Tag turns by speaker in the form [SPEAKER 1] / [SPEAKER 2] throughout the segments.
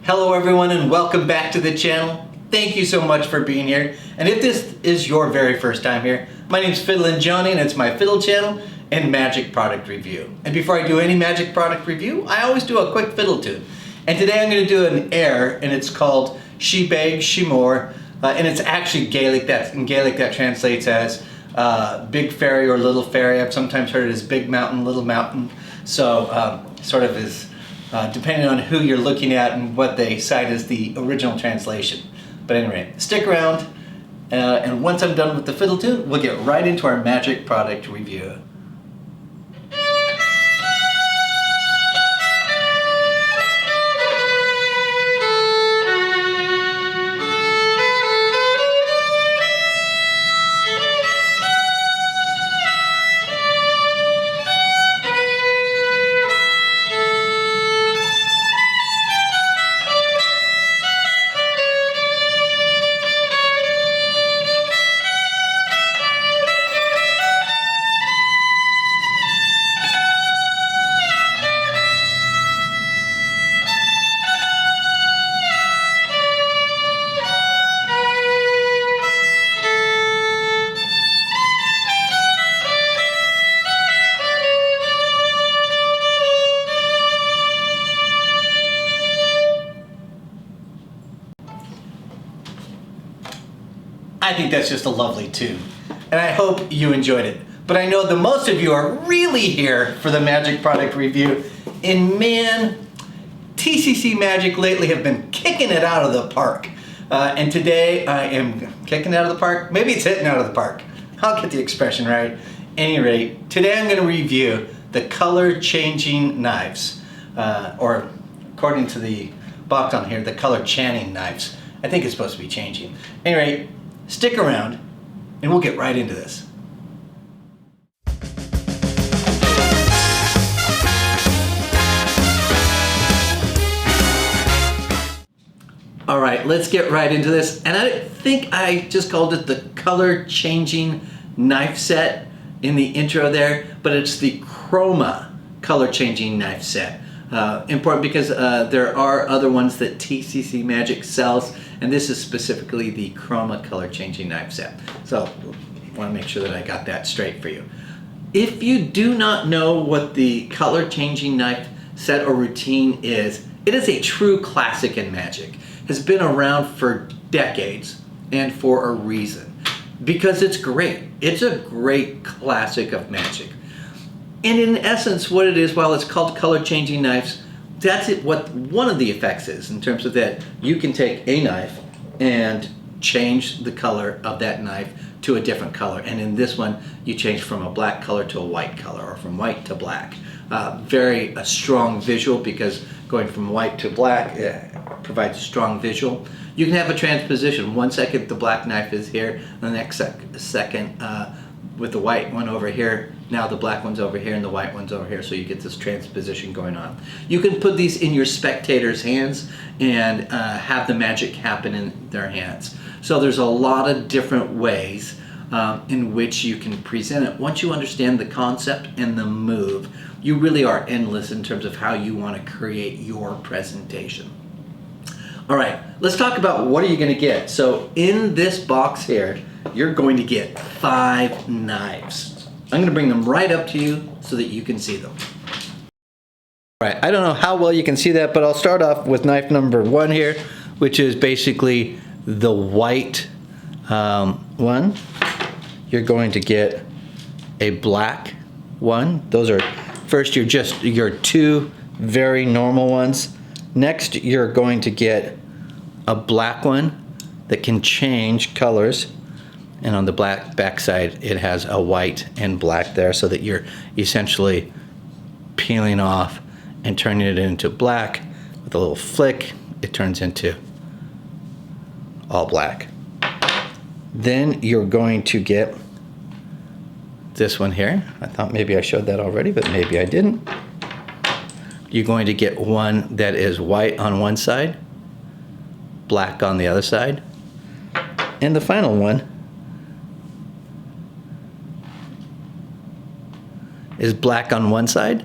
[SPEAKER 1] Hello everyone and welcome back to the channel. Thank you so much for being here. And if this is your very first time here, my name's FiddlinJonny and it's my Fiddle channel and Magic product review. And before I do any Magic product review, I always do a quick fiddle tune. And today I'm going to do an air and it's called Bheag, Mhor, and it's actually Gaelic. In Gaelic that translates as big fairy or little fairy. I've sometimes heard it as big mountain, little mountain. So sort of is depending on who you're looking at and what they cite as the original translation. But anyway, stick around, and once I'm done with the fiddle tune, we'll get right into our Magic product review. I think that's just a lovely tune, and I hope you enjoyed it. But I know that most of you are really here for the Magic product review, and man, TCC Magic lately have been kicking it out of the park. And today I am kicking it out of the park. Maybe it's hitting out of the park. I'll get the expression right. At any rate, today I'm going to review the Color Changing Knives, or according to the box on here, the Color Changing Knives. I think it's supposed to be changing. At any rate, stick around and we'll get right into this. All right, let's get right into this. And I think I just called it the Color Changing Knife Set in the intro there, but it's the Chroma Color Changing Knife Set. Important because there are other ones that TCC Magic sells, and this is specifically the Chroma Color Changing Knife Set. So I want to make sure that I got that straight for you. If you do not know what the Color Changing Knife Set or routine is, it is a true classic in Magic. Has been around for decades and for a reason. Because it's great. It's a great classic of Magic. And in essence, what it is, while it's called Color Changing Knives, that's what one of the effects is, in terms of that you can take a knife and change the color of that knife to a different color. And in this one, you change from a black color to a white color, or from white to black. Very strong visual, because going from white to black provides a strong visual. You can have a transposition. 1 second the black knife is here, the next second with the white one over here, now the black one's over here and the white one's over here, so you get this transposition going on. You can put these in your spectators' hands and have the magic happen in their hands. So there's a lot of different ways in which you can present it. Once you understand the concept and the move, you really are endless in terms of how you want to create your presentation. All right, let's talk about what are you going to get. So in this box here, you're going to get 5 knives. I'm going to bring them right up to you so that you can see them. All right, I don't know how well you can see that, but I'll start off with knife number 1 here, which is basically the white one. You're going to get a black one. Those are, first your 2 very normal ones. Next, you're going to get a black one that can change colors. And on the back side, it has a white and black there, so that you're essentially peeling off and turning it into black. With a little flick, it turns into all black. Then you're going to get this one here. I thought maybe I showed that already, but maybe I didn't. You're going to get one that is white on one side, black on the other side. And the final one is black on one side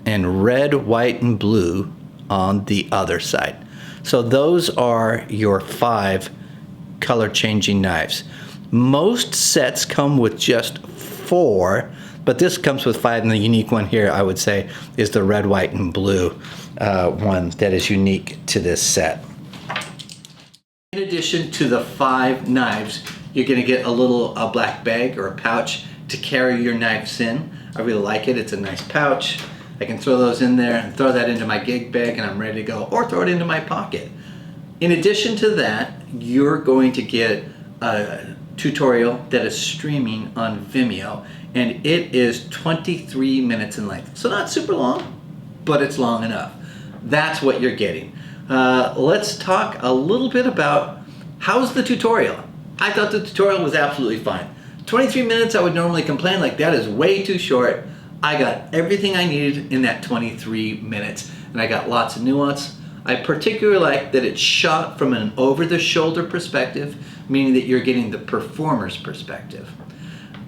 [SPEAKER 1] and red, white, and blue on the other side. So those are your 5 color changing knives. Most sets come with just 4, but this comes with 5, and the unique one here, I would say, is the red, white, and blue one that is unique to this set. In addition to the 5 knives, you're going to get a little black bag or a pouch to carry your knives in. I really like it. It's a nice pouch. I can throw those in there and throw that into my gig bag and I'm ready to go, or throw it into my pocket. In addition to that, you're going to get a tutorial that is streaming on Vimeo, and it is 23 minutes in length. So not super long, but it's long enough. That's what you're getting. Let's talk a little bit about how's the tutorial. I thought the tutorial was absolutely fine. 23 minutes, I would normally complain like that is way too short. I got everything I needed in that 23 minutes, and I got lots of nuance. I particularly like that it's shot from an over-the-shoulder perspective, meaning that you're getting the performer's perspective.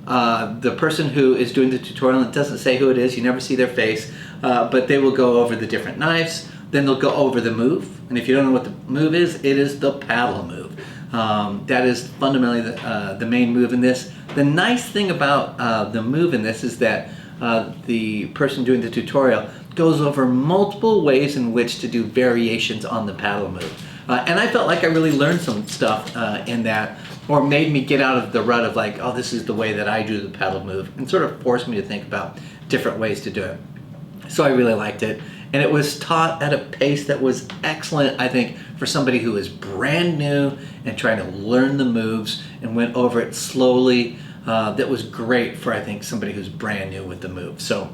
[SPEAKER 1] The person who is doing the tutorial, it doesn't say who it is, you never see their face, but they will go over the different knives, then they'll go over the move, and if you don't know what the move is, it is the paddle move. That is fundamentally the main move in this. The nice thing about the move in this is that the person doing the tutorial goes over multiple ways in which to do variations on the paddle move. And I felt like I really learned some stuff in that, or made me get out of the rut of like, oh, this is the way that I do the paddle move, and sort of forced me to think about different ways to do it. So I really liked it. And it was taught at a pace that was excellent, I think, for somebody who is brand new and trying to learn the moves and went over it slowly. That was great for, I think, somebody who's brand new with the move. So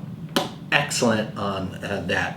[SPEAKER 1] excellent on that.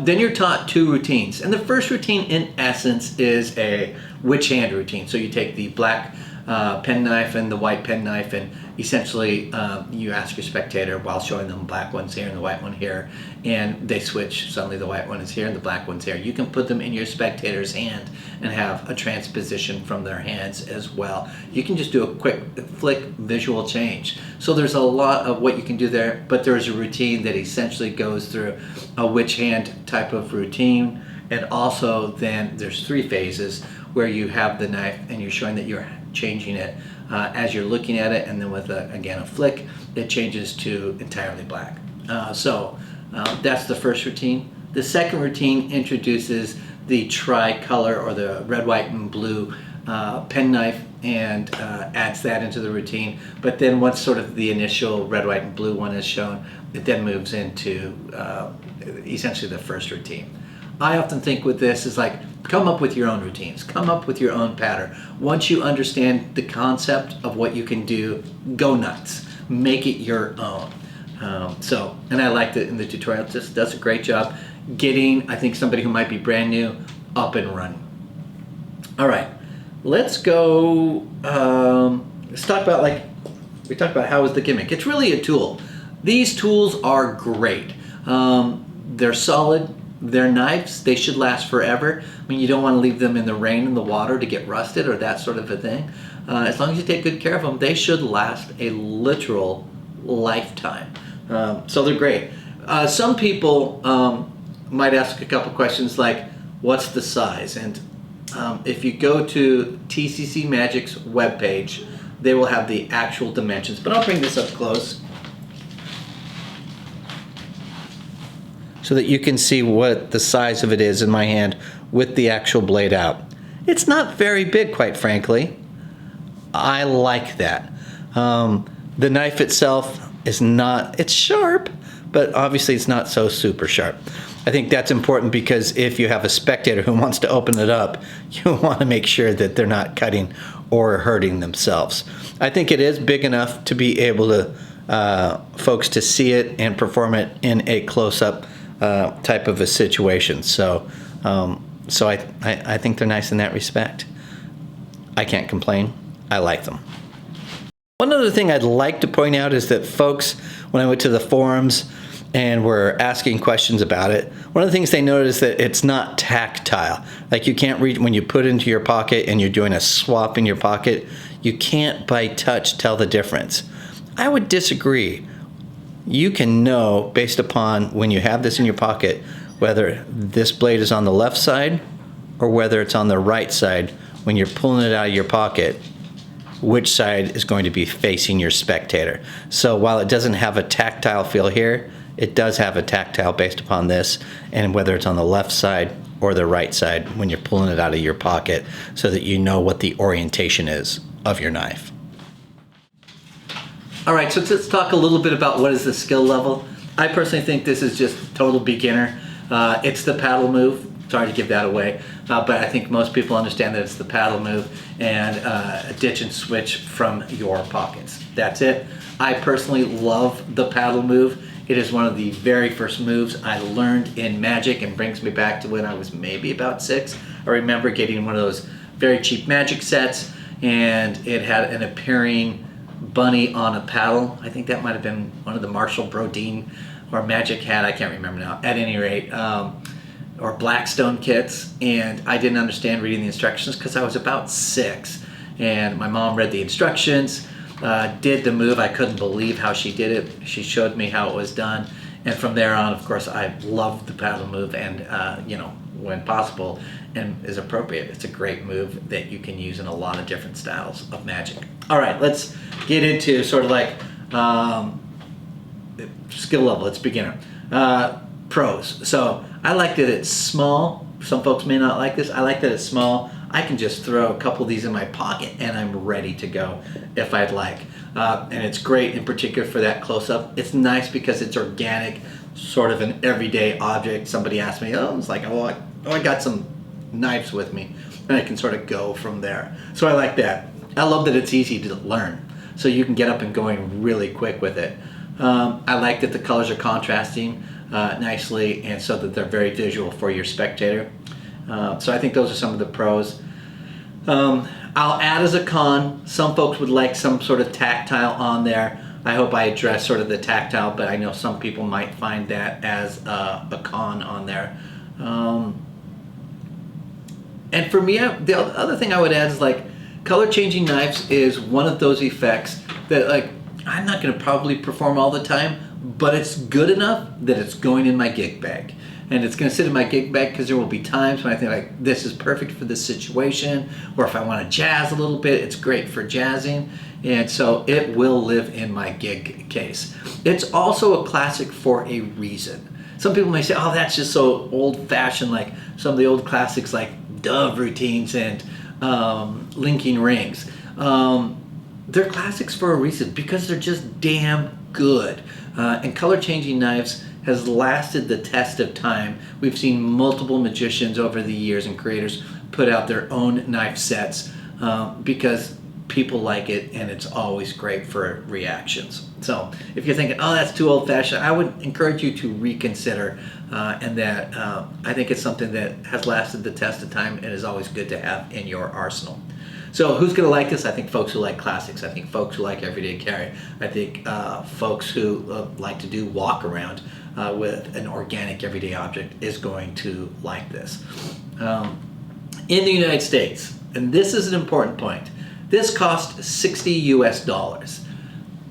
[SPEAKER 1] Then you're taught 2 routines. And the first routine, in essence, is a which hand routine. So you take the black penknife and the white penknife, and essentially you ask your spectator while showing them the black one's here and the white one here, and they switch. Suddenly the white one is here and the black one's here. You can put them in your spectator's hand and have a transposition from their hands as well. You can just do a quick flick visual change. So there's a lot of what you can do there, but there's a routine that essentially goes through a which hand type of routine, and also then there's 3 phases where you have the knife and you're showing that you're changing it as you're looking at it, and then with again a flick it changes to entirely black. So that's the first routine. The second routine introduces the tri-color, or the red, white, and blue penknife, and adds that into the routine. But then once sort of the initial red, white, and blue one is shown, it then moves into essentially the first routine. I often think with this is like, come up with your own routines, come up with your own pattern. Once you understand the concept of what you can do, go nuts, make it your own. And I liked it in the tutorial. It just does a great job getting, I think, somebody who might be brand new up and running. All right, let's go, let's talk about, like, we talked about how is the gimmick. It's really a tool. These tools are great. They're solid. They're knives. They should last forever. I mean, you don't want to leave them in the rain and the water to get rusted or that sort of a thing. As long as you take good care of them, they should last a literal lifetime. So they're great. Some people might ask a couple questions like, what's the size? And if you go to TCC Magic's webpage, they will have the actual dimensions. But I'll bring this up close so that you can see what the size of it is in my hand with the actual blade out. It's not very big, quite frankly. I like that. The knife itself is not, it's sharp, but obviously it's not so super sharp. I think that's important because if you have a spectator who wants to open it up, you want to make sure that they're not cutting or hurting themselves. I think it is big enough to be able to folks to see it and perform it in a close-up type of a situation. So I think they're nice in that respect. I can't complain. I like them. One other thing I'd like to point out is that folks, when I went to the forums and were asking questions about it, one of the things they noticed is that it's not tactile. Like, you can't reach, when you put it into your pocket and you're doing a swap in your pocket, you can't by touch tell the difference. I would disagree. You can know based upon when you have this in your pocket whether this blade is on the left side or whether it's on the right side, when you're pulling it out of your pocket, which side is going to be facing your spectator. So while it doesn't have a tactile feel here, it does have a tactile based upon this, and whether it's on the left side or the right side when you're pulling it out of your pocket, so that you know what the orientation is of your knife. All right, so let's talk a little bit about what is the skill level. I personally think this is just total beginner. It's the paddle move. Sorry to give that away, but I think most people understand that it's the paddle move and a ditch and switch from your pockets. That's it. I personally love the paddle move. It is one of the very first moves I learned in Magic and brings me back to when I was maybe about 6. I remember getting one of those very cheap Magic sets, and it had an appearing bunny on a paddle. I think that might have been one of the Marshall Brodeen or Magic had, I can't remember now. At any rate, or Blackstone kits, and I didn't understand reading the instructions because I was about 6, and my mom read the instructions, did the move. I couldn't believe how she did it. She showed me how it was done, and from there on, of course, I loved the paddle move, and you know, when possible and is appropriate, it's a great move that you can use in a lot of different styles of Magic. All right, let's get into sort of like skill level. It's beginner. Pros. So I like that it's small. Some folks may not like this. I like that it's small. I can just throw a couple of these in my pocket and I'm ready to go if I'd like. And it's great in particular for that close-up. It's nice because it's organic, sort of an everyday object. Somebody asked me, it's like, I got some knives with me, and I can sort of go from there. So I like that. I love that it's easy to learn, so you can get up and going really quick with it. I like that the colors are contrasting nicely, and so that they're very visual for your spectator. So I think those are some of the pros. I'll add as a con, some folks would like some sort of tactile on there. I hope I address sort of the tactile, but I know some people might find that as a con on there. And for me, the other thing I would add is like color changing knives is one of those effects that like I'm not going to probably perform all the time, but it's good enough that it's going in my gig bag. And it's going to sit in my gig bag because there will be times when I think like this is perfect for this situation, or if I want to jazz a little bit, it's great for jazzing. And so it will live in my gig case. It's also a classic for a reason. Some people may say, oh, that's just so old-fashioned, like some of the old classics like Dove routines and linking rings. They're classics for a reason because they're just damn good. And color changing knives has lasted the test of time. We've seen multiple magicians over the years and creators put out their own knife sets because people like it, and it's always great for reactions. So if you're thinking, oh, that's too old-fashioned, I would encourage you to reconsider, and that I think it's something that has lasted the test of time and is always good to have in your arsenal. So who's going to like this? I think folks who like classics. I think folks who like everyday carry. I think folks who like to do walk around with an organic everyday object is going to like this. In the United States, and this is an important point, this cost $60 US.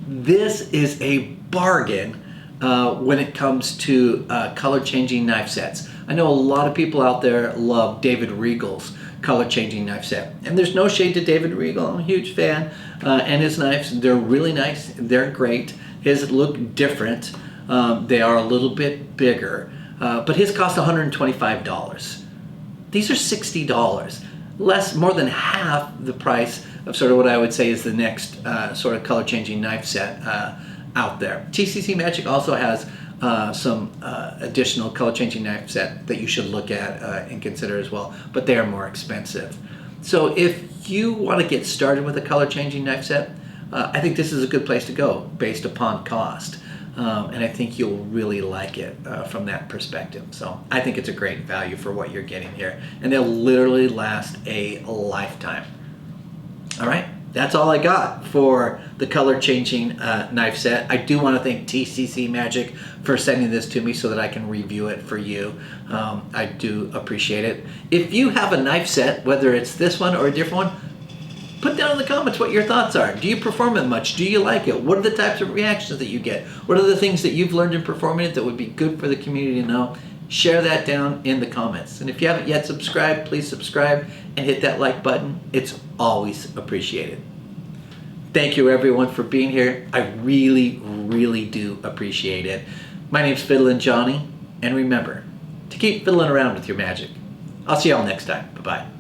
[SPEAKER 1] This is a bargain when it comes to color changing knife sets. I know a lot of people out there love David Regal's color changing knife set, and there's no shade to David Regal. I'm a huge fan, and his knives, they're really nice, they're great. His look different, they are a little bit bigger, but his cost $125. These are $60, more than half the price of sort of what I would say is the next sort of color changing knife set out there. TCC Magic also has some additional color changing knife set that you should look at and consider as well, but they are more expensive. So if you want to get started with a color changing knife set, I think this is a good place to go based upon cost. And I think you'll really like it from that perspective. So I think it's a great value for what you're getting here, and they'll literally last a lifetime. All right, that's all I got for the color changing knife set. I do want to thank TCC Magic for sending this to me so that I can review it for you. I do appreciate it. If you have a knife set, whether it's this one or a different one, put down in the comments what your thoughts are. Do you perform it much? Do you like it? What are the types of reactions that you get? What are the things that you've learned in performing it that would be good for the community to know? share that down in the comments. And if you haven't yet subscribed, please subscribe and hit that like button. It's always appreciated. Thank you everyone for being here. I really, really do appreciate it. My name's FiddlinJonny, and remember to keep fiddling around with your magic. I'll see y'all next time. Bye-bye.